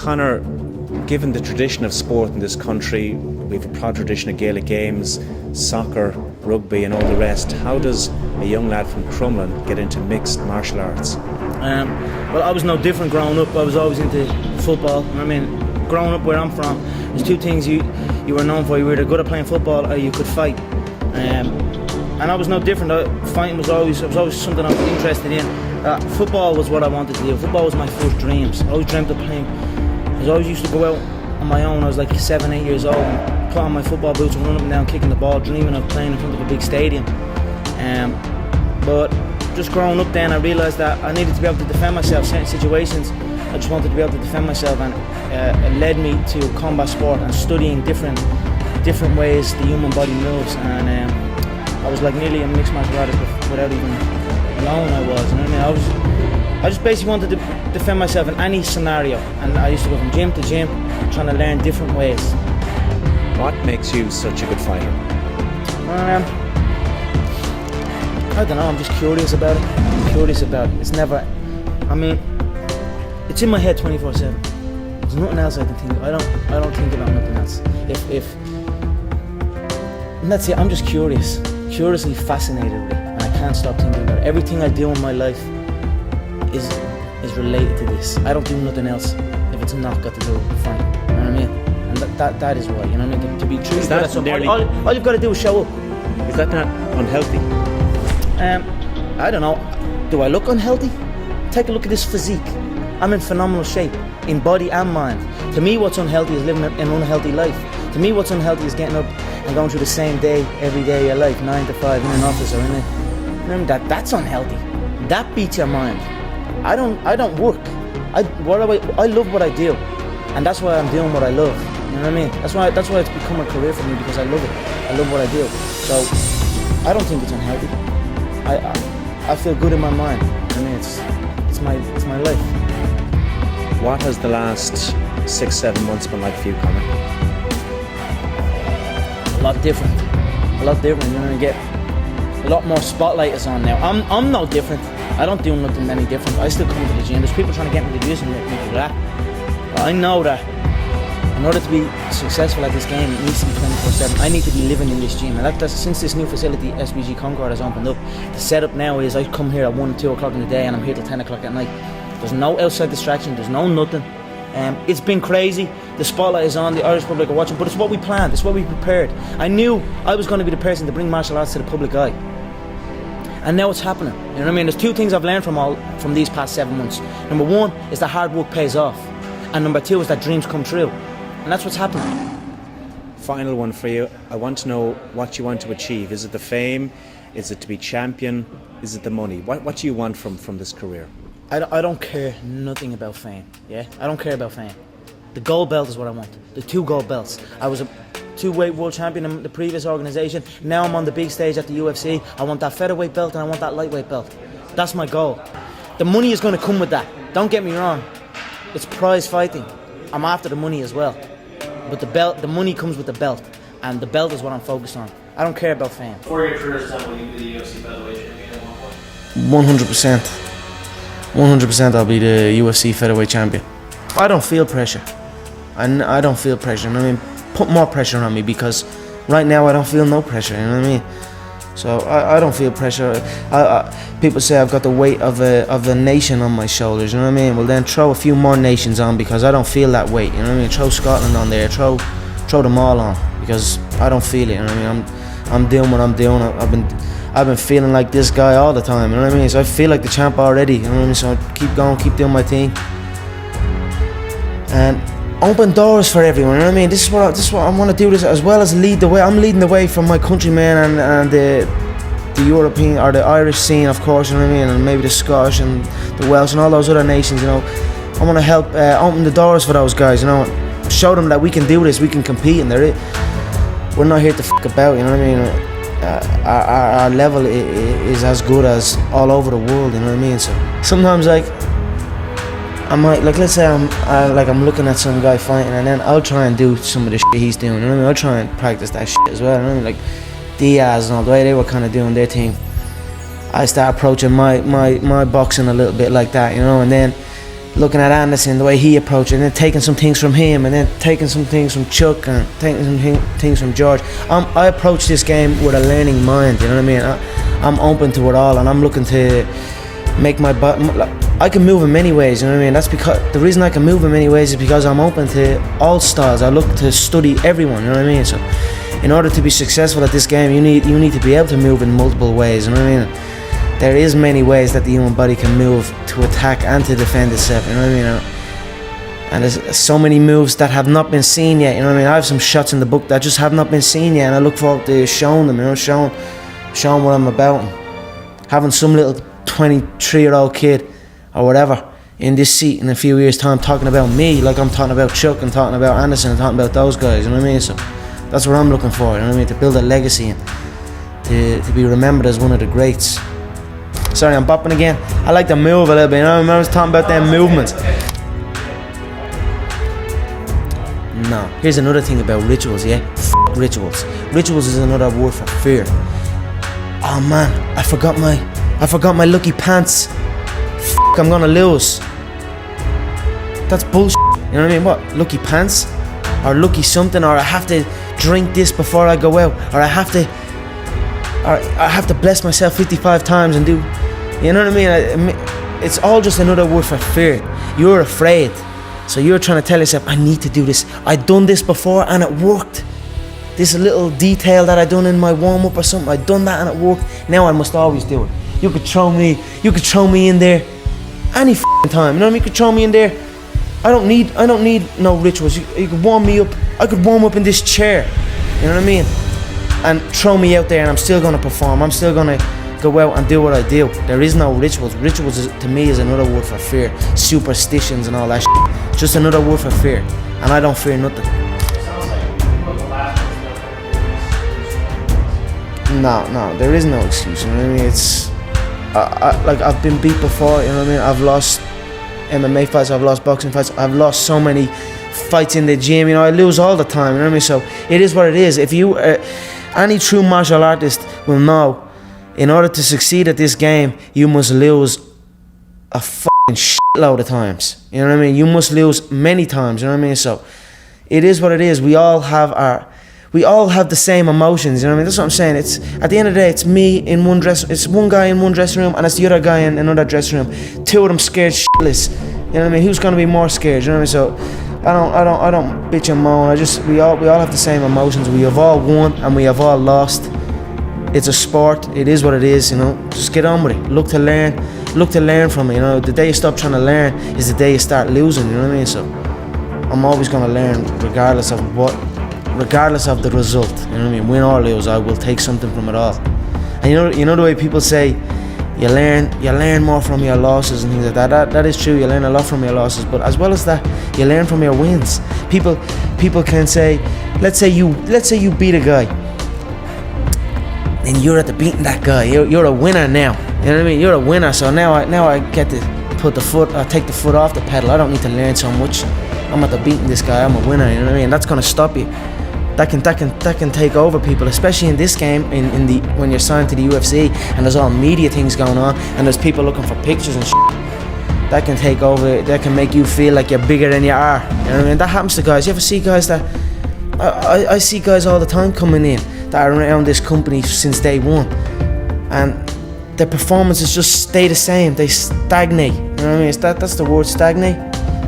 Conor, given the tradition of sport in this country, we have a proud tradition of Gaelic games, soccer, rugby and all the rest. How does a young lad from Crumlin get into mixed martial arts? Well, I was no different growing up. I was always into football. I mean, growing up where I'm from, there's two things you were known for. You were either good at playing football or you could fight. And I was no different. Fighting was always something I was interested in. Football was what I wanted to do. Football was my first dreams. I always dreamt of playing. I always used to go out on my own. I was like 7, 8 years old and put on my football boots and run up and down kicking the ball, dreaming of playing in front of a big stadium. But just growing up then, I realised that I needed to be able to defend myself in certain situations. I just wanted to be able to defend myself, and it led me to combat sport and studying different ways the human body moves. And I was like nearly a mixed martial artist without even knowing I was. You know what I mean? I just basically wanted to defend myself in any scenario, and I used to go from gym to gym, trying to learn different ways. What makes you such a good fighter? I don't know. I'm just curious about it. It's never. I mean, it's in my head 24/7. There's nothing else I can think of. I don't think about nothing else. And that's it. I'm just curiously fascinated with it, and I can't stop thinking about it. Everything I do in my life is related to this. I don't do nothing else if it's not got to do with fighting. You know what I mean? And that is why. You know what I mean? To be true, Is that nearly, all you've got to do is show up. Is that not unhealthy? I don't know. Do I look unhealthy? Take a look at this physique. I'm in phenomenal shape, in body and mind. To me, what's unhealthy is living an unhealthy life. To me, what's unhealthy is getting up and going through the same day every day of your life, 9 to 5 in an office or in a. Remember that's unhealthy. That beats your mind. I don't work. I love what I do, and that's why I'm doing what I love. You know what I mean? That's why it's become a career for me, because I love it. I love what I do. So I don't think it's unhealthy. I feel good in my mind. I mean, it's my life. What has the last 6-7 months been like for you, Conor? A lot different. You know, you get a lot more spotlight is on now. I'm no different. I don't do nothing any different. I still come to the gym. There's people trying to get me to do this and make me do that. But I know that in order to be successful at this game, it needs to be 24/7. I need to be living in this gym, and that's since this new facility, SBG Concord, has opened up. The setup now is I come here at 1, 2 o'clock in the day, and I'm here till 10 o'clock at night. There's no outside distraction. There's no nothing. It's been crazy. The spotlight is on. The Irish public are watching, but it's what we planned. It's what we prepared. I knew I was going to be the person to bring martial arts to the public eye, and now it's happening. You know what I mean? There's two things I've learned from these past 7 months. Number one is that hard work pays off, and number two is that dreams come true, and that's what's happening. Final one for you. I want to know what you want to achieve. Is it the fame? Is it to be champion? Is it the money? What do you want from this career? I don't care nothing about fame. Yeah, I don't care about fame. The gold belt is what I want. The 2 gold belts. I was a 2-weight world champion in the previous organisation. Now I'm on the big stage at the UFC. I want that featherweight belt and I want that lightweight belt. That's my goal. The money is going to come with that. Don't get me wrong. It's prize fighting. I'm after the money as well. But the money comes with the belt, and the belt is what I'm focused on. I don't care about fame. For your career, will you be the UFC featherweight champion at one point? 100%. 100% I'll be the UFC featherweight champion. I don't feel pressure. I don't feel pressure. I mean, put more pressure on me, because right now I don't feel no pressure. You know what I mean? So I don't feel pressure. People say I've got the weight of a nation on my shoulders. You know what I mean? Well, then throw a few more nations on, because I don't feel that weight. You know what I mean? Throw Scotland on there. Throw them all on, because I don't feel it. You know what I mean? I'm doing what I'm doing. I've been feeling like this guy all the time, you know what I mean? So I feel like the champ already, you know what I mean? So I keep going, keep doing my thing, and open doors for everyone, you know what I mean? This is what I want to do, this as well as lead the way. I'm leading the way from my countrymen and the European or the Irish scene, of course, you know what I mean? And maybe the Scottish and the Welsh and all those other nations, you know. I want to help open the doors for those guys, you know, show them that we can do this, we can compete, and we're not here to fuck about, you know what I mean? Our level is as good as all over the world, you know what I mean? So sometimes, like, I might, like, let's say I'm looking at some guy fighting, and then I'll try and do some of the shit he's doing, you know what I mean? I'll try and practice that shit as well, you know what I mean? Like Diaz and all, the way they were kind of doing their thing, I start approaching my boxing a little bit like that, you know, and then looking at Anderson, the way he approached it, and then taking some things from him, and then taking some things from Chuck, and taking some things from George. I approach this game with a learning mind, you know what I mean? I'm open to it all, and I'm looking to make my I can move in many ways, you know what I mean? That's because the reason I can move in many ways is because I'm open to all styles. I look to study everyone, you know what I mean? So in order to be successful at this game, you need to be able to move in multiple ways, you know what I mean? There is many ways that the human body can move to attack and to defend itself, you know what I mean? And there's so many moves that have not been seen yet, you know what I mean? I have some shots in the book that just have not been seen yet, and I look forward to showing them, you know, showing what I'm about. Having some little 23-year-old kid or whatever in this seat in a few years' time talking about me like I'm talking about Chuck and talking about Anderson and talking about those guys, you know what I mean? So that's what I'm looking for, you know what I mean? To build a legacy and to be remembered as one of the greats. Sorry, I'm bopping again. I like to move a little bit, you know? I remember I was talking about them movements. No, here's another thing about rituals, yeah? F rituals. Rituals is another word for fear. Oh man, I forgot my lucky pants. F, I'm gonna lose. That's bullshit. You know what I mean? What? Lucky pants? Or lucky something? Or I have to drink this before I go out? Or I have to bless myself 55 times and do, you know what I mean? It's all just another word for fear. You're afraid. So you're trying to tell yourself, I need to do this. I've done this before and it worked. This little detail that I done in my warm-up or something, I done that and it worked. Now I must always do it. You could throw me in there any time. You know what I mean? You could throw me in there. I don't need no rituals. You could warm me up. I could warm up in this chair. You know what I mean? And throw me out there and I'm still gonna perform. I'm still gonna go out and do what I do. There is no rituals. Rituals to me is another word for fear. Superstitions and all that shit. Just another word for fear. And I don't fear nothing. No, there is no excuse, you know what I mean? It's like I've been beat before, you know what I mean? I've lost MMA fights, I've lost boxing fights, I've lost so many fights in the gym, you know, I lose all the time, you know what I mean? So it is what it is. If you any true martial artist will know, in order to succeed at this game, you must lose a fucking shitload of times, you know what I mean? You must lose many times, you know what I mean? So it is what it is. We all have the same emotions, you know what I mean? That's what I'm saying. It's at the end of the day, it's me in one it's one guy in one dressing room and it's the other guy in another dressing room. Two of them scared shitless. You know what I mean? Who's gonna be more scared? You know what I mean? So I don't bitch and moan. We all have the same emotions. We have all won and we have all lost. It's a sport. It is what it is, you know. Just get on with it. Look to learn from it, you know. The day you stop trying to learn is the day you start losing, you know what I mean? So I'm always gonna learn regardless of the result, you know what I mean? Win or lose, I will take something from it all. And you know the way people say you learn more from your losses and things like that. That is true. You learn a lot from your losses, but as well as that, you learn from your wins. People can say, let's say you beat a guy, and you're at the beating that guy. You're a winner now. You know what I mean? You're a winner. So now I get to take the foot off the pedal. I don't need to learn so much. I'm at the beating this guy. I'm a winner. You know what I mean? That's gonna stop you. That can take over people, especially in this game. When you're signed to the UFC and there's all media things going on and there's people looking for pictures and shit. That can take over. That can make you feel like you're bigger than you are. You know what I mean? That happens to guys. You ever see guys that I see guys all the time coming in that are around this company since day one, and their performances just stay the same. They stagnate. You know what I mean? That's the word, stagnate.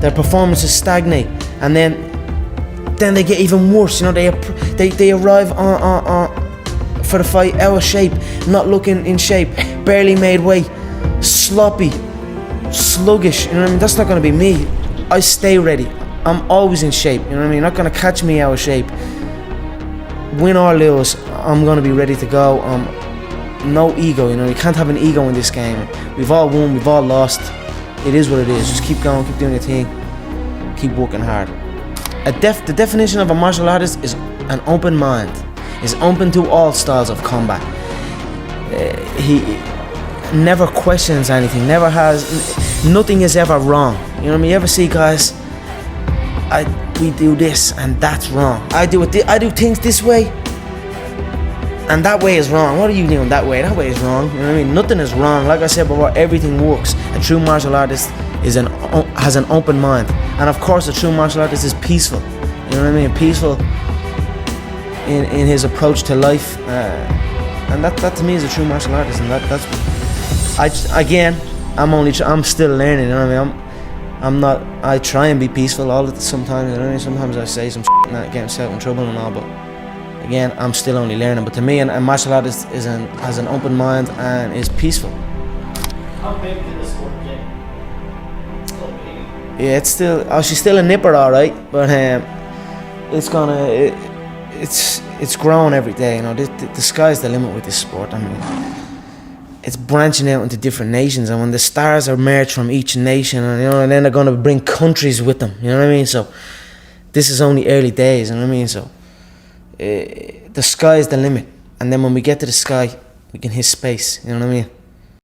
Their performances stagnate, and then they get even worse. You know, they arrive on for the fight out of shape, not looking in shape, barely made weight, sloppy, sluggish. You know what I mean? That's not gonna be me. I stay ready. I'm always in shape. You know what I mean? You're not gonna catch me out of shape. Win or lose, I'm gonna be ready to go. No ego. You know, you can't have an ego in this game. We've all won. We've all lost. It is what it is. Just keep going. Keep doing your thing. Keep working hard. The definition of a martial artist is an open mind. Is open to all styles of combat. He never questions anything. Never has. Nothing is ever wrong. You know what I mean? You ever see guys? We do this and that's wrong. I do things this way, and that way is wrong. What are you doing that way? That way is wrong. You know what I mean? Nothing is wrong. Like I said before, everything works. A true martial artist is an has an open mind. And of course, a true martial artist is peaceful. You know what I mean? Peaceful in his approach to life, and that to me is a true martial artist. And that's I'm still learning. You know what I mean? I'm not. I try and be peaceful all the sometimes. You know what I mean? Sometimes I say some shit and I get myself in trouble and all, but again, I'm still only learning. But to me, a martial artist has an open mind and is peaceful. How big can the sport get? Still big. Yeah, it's still. Oh, she's still a nipper, all right. But it's growing every day. You know, the sky's the limit with this sport. I mean, it's branching out into different nations, and when the stars are merged from each nation, and then they're going to bring countries with them. You know what I mean? So this is only early days. You know what I mean? So the sky is the limit, and then when we get to the sky, we can hit space. You know what I mean?